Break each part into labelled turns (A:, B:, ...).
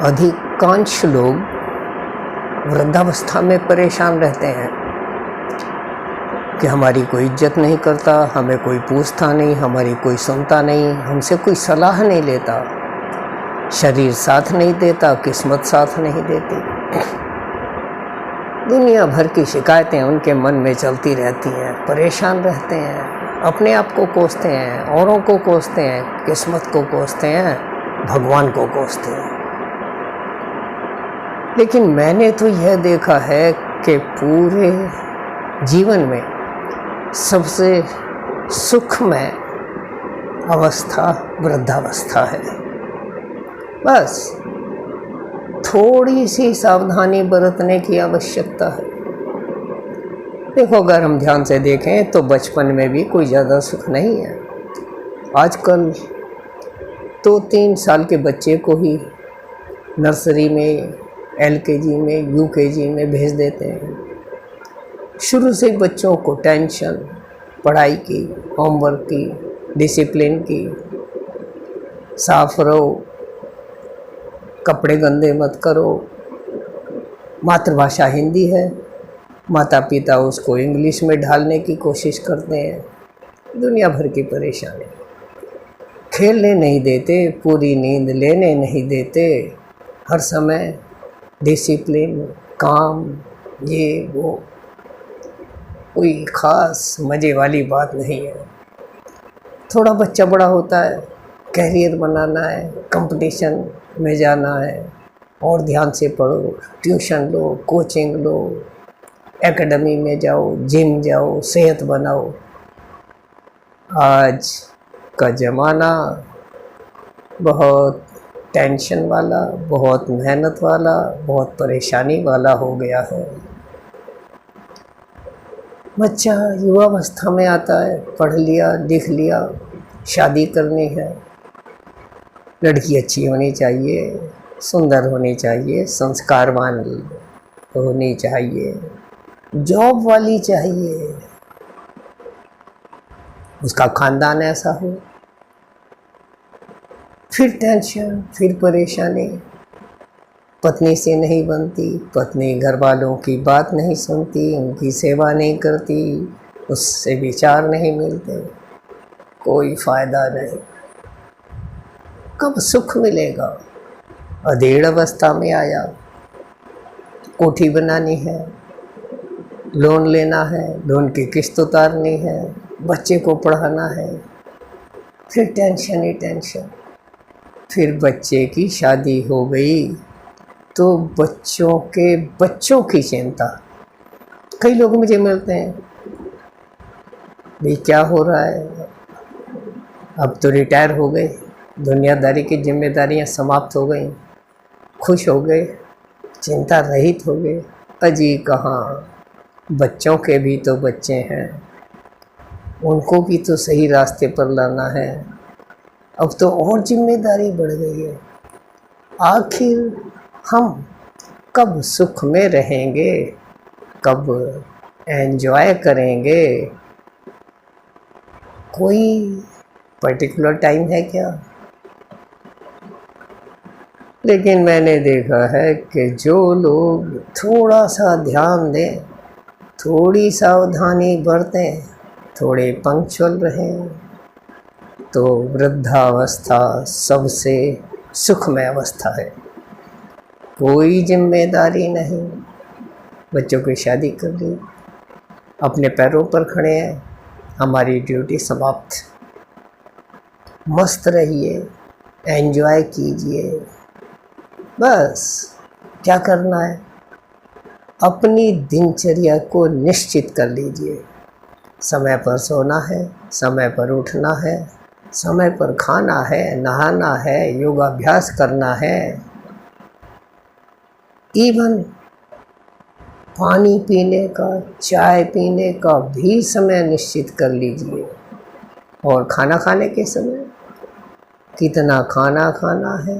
A: अधिकांश लोग वृद्धावस्था में परेशान रहते हैं कि हमारी कोई इज्जत नहीं करता, हमें कोई पूछता नहीं, हमारी कोई सुनता नहीं, हमसे कोई सलाह नहीं लेता, शरीर साथ नहीं देता, किस्मत साथ नहीं देती। दुनिया भर की शिकायतें उनके मन में चलती रहती हैं, परेशान रहते हैं, अपने आप को कोसते हैं, औरों को कोसते हैं, किस्मत को कोसते हैं, भगवान को कोसते हैं। लेकिन मैंने तो यह देखा है कि पूरे जीवन में सबसे सुखमय अवस्था वृद्धावस्था है। बस थोड़ी सी सावधानी बरतने की आवश्यकता है। देखो, अगर हम ध्यान से देखें तो बचपन में भी कोई ज़्यादा सुख नहीं है। आजकल 2-3 साल के बच्चे को ही नर्सरी में, LKG में, UKG में भेज देते हैं। शुरू से बच्चों को टेंशन, पढ़ाई की, होमवर्क की, डिसिप्लिन की, साफ रहो, कपड़े गंदे मत करो। मातृभाषा हिंदी है, माता पिता उसको इंग्लिश में ढालने की कोशिश करते हैं। दुनिया भर की परेशानी, खेलने नहीं देते, पूरी नींद लेने नहीं देते, हर समय डिसिप्लिन, काम, ये वो, कोई ख़ास मज़े वाली बात नहीं है। थोड़ा बच्चा बड़ा होता है, कैरियर बनाना है, कंपटीशन में जाना है, और ध्यान से पढ़ो, ट्यूशन लो, कोचिंग लो, एकेडमी में जाओ, जिम जाओ, सेहत बनाओ। आज का ज़माना बहुत टेंशन वाला, बहुत मेहनत वाला, बहुत परेशानी वाला हो गया है। बच्चा युवावस्था में आता है, पढ़ लिया, लिख लिया, शादी करनी है, लड़की अच्छी होनी चाहिए, सुंदर होनी चाहिए, संस्कारवान होनी चाहिए, जॉब वाली चाहिए, उसका खानदान ऐसा हो। फिर टेंशन, फिर परेशानी, पत्नी से नहीं बनती, पत्नी घर वालों की बात नहीं सुनती, उनकी सेवा नहीं करती, उससे विचार नहीं मिलते, कोई फ़ायदा नहीं। कब सुख मिलेगा? अधेड़ अवस्था में आया, कोठी बनानी है, लोन लेना है, लोन की किस्त उतारनी है, बच्चे को पढ़ाना है, फिर टेंशन ही टेंशन। फिर बच्चे की शादी हो गई तो बच्चों की चिंता। कई लोग मुझे मिलते हैं, भाई क्या हो रहा है, अब तो रिटायर हो गए, दुनियादारी की जिम्मेदारियां समाप्त हो गई, खुश हो गए, चिंता रहित हो गए। अजी कहाँ, बच्चों के भी तो बच्चे हैं, उनको भी तो सही रास्ते पर लाना है। अब तो और जिम्मेदारी बढ़ गई है। आखिर हम कब सुख में रहेंगे, कब एंजॉय करेंगे? कोई पर्टिकुलर टाइम है क्या? लेकिन मैंने देखा है कि जो लोग थोड़ा सा ध्यान दें, थोड़ी सावधानी बरतें, थोड़े पंक्चुअल रहें, तो वृद्धावस्था सबसे सुखमय अवस्था है। कोई जिम्मेदारी नहीं, बच्चों की शादी कर ली, अपने पैरों पर खड़े हैं, हमारी ड्यूटी समाप्त। मस्त रहिए, एंजॉय कीजिए। बस क्या करना है, अपनी दिनचर्या को निश्चित कर लीजिए। समय पर सोना है, समय पर उठना है, समय पर खाना है, नहाना है, योगाभ्यास करना है। इवन पानी पीने का, चाय पीने का भी समय निश्चित कर लीजिए। और खाना खाने के समय कितना खाना खाना है,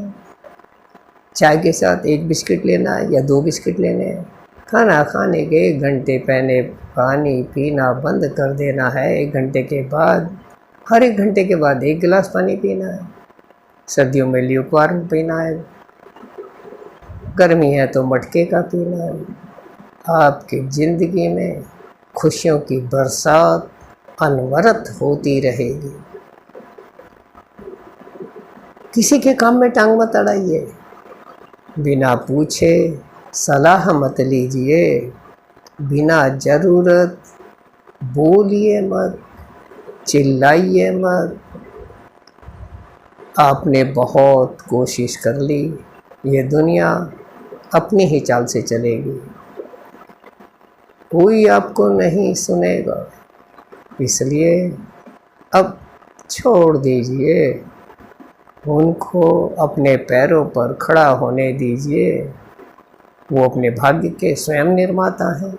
A: चाय के साथ 1 बिस्किट लेना है या 2 बिस्किट लेने हैं। खाना खाने के 1 घंटे पहले पानी पीना बंद कर देना है। 1 घंटे के बाद, हर 1 घंटे के बाद 1 गिलास पानी पीना है। सर्दियों में ल्यूकवार्म पीना है, गर्मी है तो मटके का पीना है। आपकी ज़िंदगी में खुशियों की बरसात अनवरत होती रहेगी। किसी के काम में टांग मत अड़ाइए, बिना पूछे सलाह मत लीजिए, बिना ज़रूरत बोलिए मत, चिल्लाइए मत। आपने बहुत कोशिश कर ली, ये दुनिया अपनी ही चाल से चलेगी, कोई आपको नहीं सुनेगा। इसलिए अब छोड़ दीजिए, उनको अपने पैरों पर खड़ा होने दीजिए। वो अपने भाग्य के स्वयं निर्माता हैं,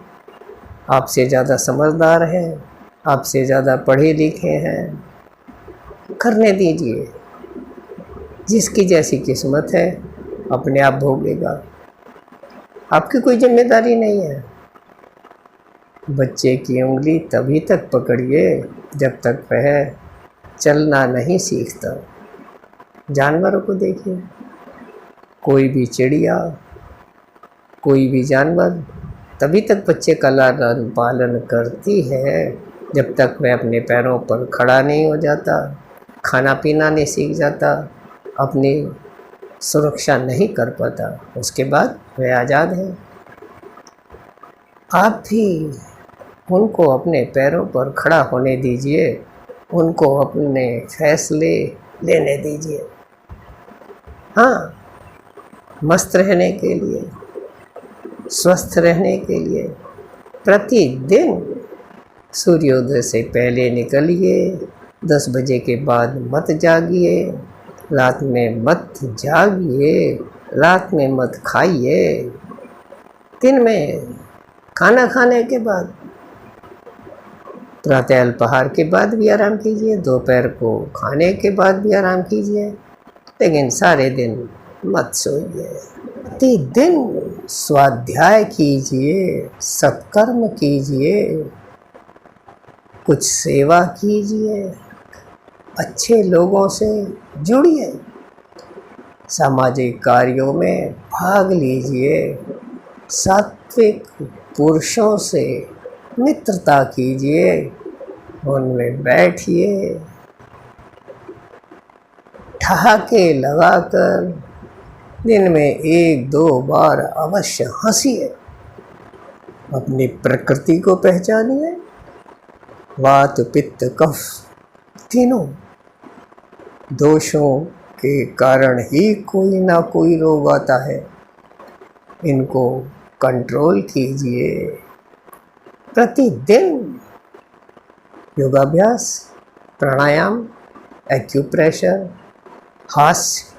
A: आपसे ज़्यादा समझदार हैं, आपसे ज़्यादा पढ़े लिखे हैं। करने दीजिए, जिसकी जैसी किस्मत है अपने आप भोगेगा, आपकी कोई जिम्मेदारी नहीं है। बच्चे की उंगली तभी तक पकड़िए जब तक वह चलना नहीं सीखता। जानवरों को देखिए, कोई भी चिड़िया, कोई भी जानवर तभी तक बच्चे का लालन पालन करती है जब तक वह अपने पैरों पर खड़ा नहीं हो जाता, खाना पीना नहीं सीख जाता, अपनी सुरक्षा नहीं कर पाता। उसके बाद वह आज़ाद है। आप भी उनको अपने पैरों पर खड़ा होने दीजिए, उनको अपने फैसले लेने दीजिए। हाँ, मस्त रहने के लिए, स्वस्थ रहने के लिए प्रतिदिन सूर्योदय से पहले निकलिए, 10 बजे के बाद मत जागिए, रात में मत जागिए, रात में मत खाइए, दिन में खाना खाने के बाद, प्रातः अल्पाहार के बाद भी आराम कीजिए, दोपहर को खाने के बाद भी आराम कीजिए, लेकिन सारे दिन मत सोइए। प्रतिदिन स्वाध्याय कीजिए, सत्कर्म कीजिए, कुछ सेवा कीजिए, अच्छे लोगों से जुड़िए, सामाजिक कार्यों में भाग लीजिए, सात्विक पुरुषों से मित्रता कीजिए, उनमें बैठिए, ठहाके लगाकर दिन में 1-2 बार अवश्य हंसिए। अपनी प्रकृति को पहचानिए। वात पित्त कफ तीनों दोषों के कारण ही कोई ना कोई रोग आता है, इनको कंट्रोल कीजिए। प्रतिदिन योगाभ्यास, प्राणायाम, एक्यूप्रेशर, हास्य,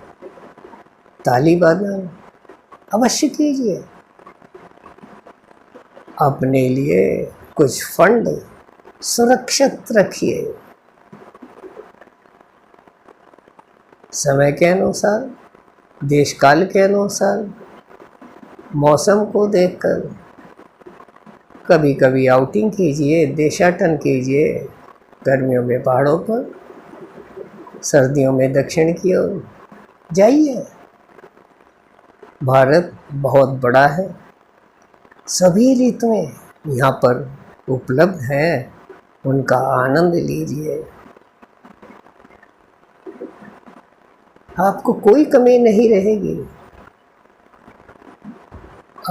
A: ताली बजाना अवश्य कीजिए। अपने लिए कुछ फंड सुरक्षित रखिए। समय के अनुसार, देश काल के अनुसार, मौसम को देखकर कभी कभी आउटिंग कीजिए, देशाटन कीजिए। गर्मियों में पहाड़ों पर, सर्दियों में दक्षिण की ओर जाइए। भारत बहुत बड़ा है, सभी ऋतुएं यहाँ पर उपलब्ध हैं, उनका आनंद लीजिए। आपको कोई कमी नहीं रहेगी।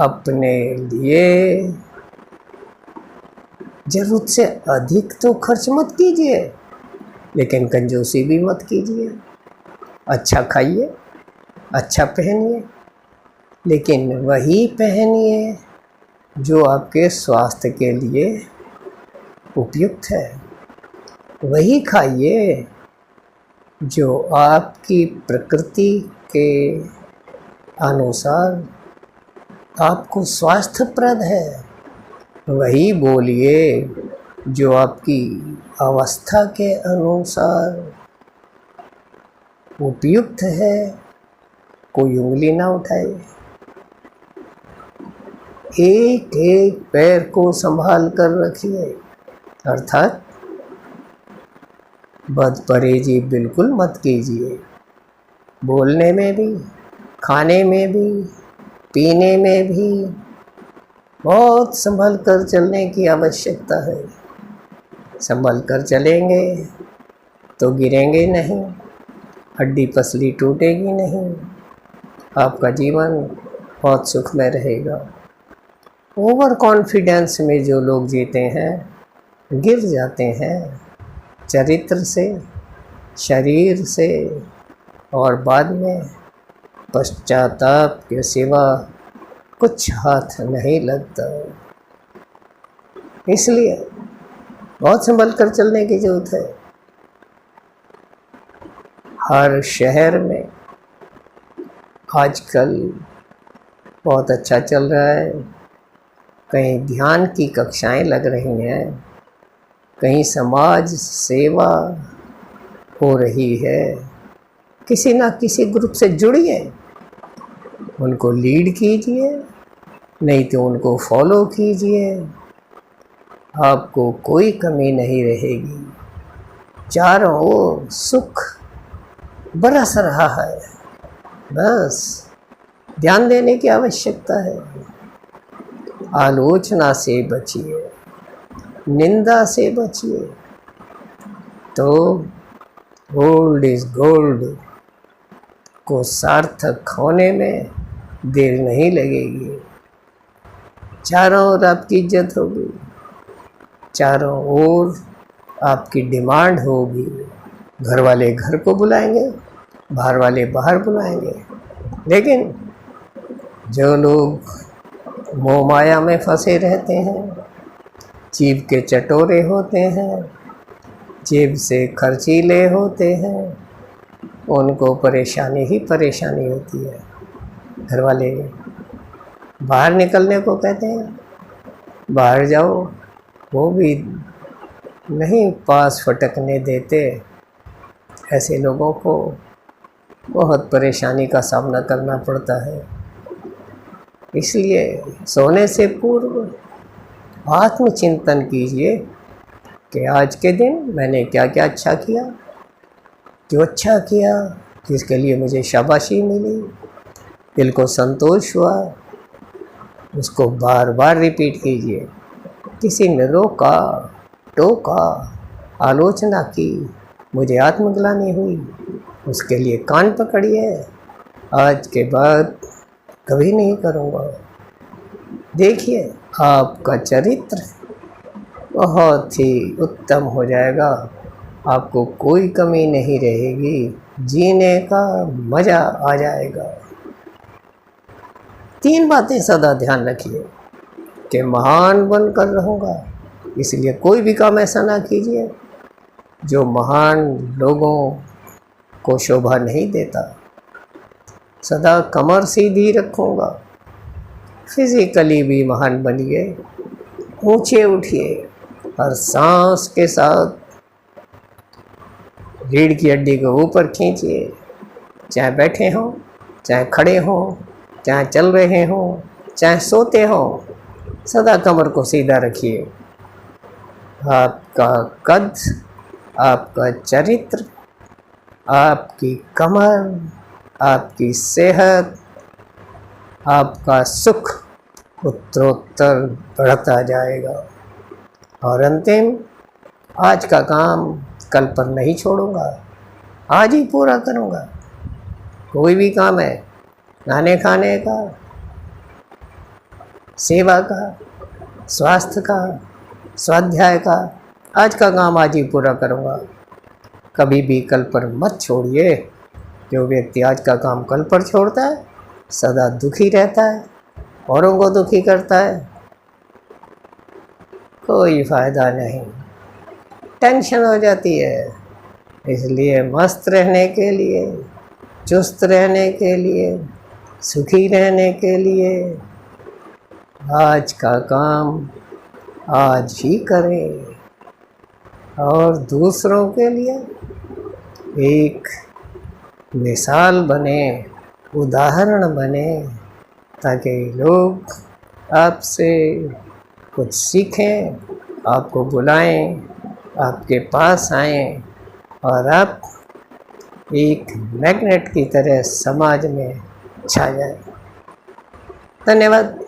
A: अपने लिए जरूरत से अधिक तो खर्च मत कीजिए, लेकिन कंजूसी भी मत कीजिए। अच्छा खाइए, अच्छा पहनिए, लेकिन वही पहनिए जो आपके स्वास्थ्य के लिए उपयुक्त है। वही खाइए जो आपकी प्रकृति के अनुसार आपको स्वास्थ्यप्रद है। वही बोलिए जो आपकी अवस्था के अनुसार उपयुक्त है। कोई उंगली ना उठाए। एक एक पैर को संभाल कर रखिए, अर्थात बदपरहेजी बिल्कुल मत कीजिए। बोलने में भी, खाने में भी, पीने में भी बहुत संभल कर चलने की आवश्यकता है। संभल कर चलेंगे तो गिरेंगे नहीं, हड्डी पसली टूटेगी नहीं, आपका जीवन बहुत सुखमय रहेगा। ओवर कॉन्फिडेंस में जो लोग जीते हैं गिर जाते हैं, चरित्र से, शरीर से, और बाद में पश्चाताप के सिवा कुछ हाथ नहीं लगता। इसलिए बहुत संभल कर चलने की जरूरत है। हर शहर में आजकल बहुत अच्छा चल रहा है, कहीं ध्यान की कक्षाएं लग रही हैं, कहीं समाज सेवा हो रही है। किसी ना किसी ग्रुप से जुड़िए, उनको लीड कीजिए, नहीं तो उनको फॉलो कीजिए, आपको कोई कमी नहीं रहेगी। चारों ओर सुख बरस रहा है, बस ध्यान देने की आवश्यकता है। आलोचना से बचिए, निंदा से बचिए, तो ओल्ड इज गोल्ड को सार्थक होने में देर नहीं लगेगी। चारों ओर आपकी इज्जत होगी, चारों ओर आपकी डिमांड होगी। घर वाले घर को बुलाएंगे, बाहर वाले बाहर बुलाएंगे। लेकिन जो लोग मोह माया में फंसे रहते हैं, जीभ के चटोरे होते हैं, जेब से खर्चीले होते हैं, उनको परेशानी ही परेशानी होती है। घर वाले बाहर निकलने को कहते हैं, बाहर जाओ, वो भी नहीं पास फटकने देते। ऐसे लोगों को बहुत परेशानी का सामना करना पड़ता है। इसलिए सोने से पूर्व आत्मचिंतन कीजिए कि आज के दिन मैंने क्या क्या अच्छा किया, जो अच्छा किया, जिसके लिए मुझे शाबाशी मिली, दिल को संतोष हुआ, उसको बार बार रिपीट कीजिए। किसी ने रोका, टोका, आलोचना की, मुझे आत्मग्लानि हुई, उसके लिए कान पकड़िए, आज के बाद कभी नहीं करूँगा। देखिए आपका चरित्र बहुत ही उत्तम हो जाएगा, आपको कोई कमी नहीं रहेगी, जीने का मज़ा आ जाएगा। 3 बातें सदा ध्यान रखिए कि महान बनकर रहूँगा, इसलिए कोई भी काम ऐसा ना कीजिए जो महान लोगों को शोभा नहीं देता। सदा कमर सीधी रखूँगा, फिज़िकली भी महान बनिए, ऊंचे उठिए, हर सांस के साथ रीढ़ की हड्डी को ऊपर खींचिए, चाहे बैठे हों, चाहे खड़े हों, चाहे चल रहे हों, चाहे सोते हों, सदा कमर को सीधा रखिए। आपका कद, आपका चरित्र, आपकी कमर, आपकी सेहत, आपका सुख उत्तरोत्तर बढ़ता जाएगा। और अंतिम, आज का काम कल पर नहीं छोड़ूंगा, आज ही पूरा करूंगा। कोई भी काम है, खाने खाने का, सेवा का, स्वास्थ्य का, स्वाध्याय का, आज का काम आज ही पूरा करूंगा। कभी भी कल पर मत छोड़िए। जो व्यक्ति आज का काम कल पर छोड़ता है सदा दुखी रहता है, औरों को दुखी करता है, कोई फ़ायदा नहीं, टेंशन हो जाती है। इसलिए मस्त रहने के लिए, चुस्त रहने के लिए, सुखी रहने के लिए आज का काम आज ही करें, और दूसरों के लिए एक मिसाल बने, उदाहरण बने, ताकि लोग आपसे कुछ सीखें, आपको बुलाएं, आपके पास आएं, और आप एक मैग्नेट की तरह समाज में छा जाएं। धन्यवाद।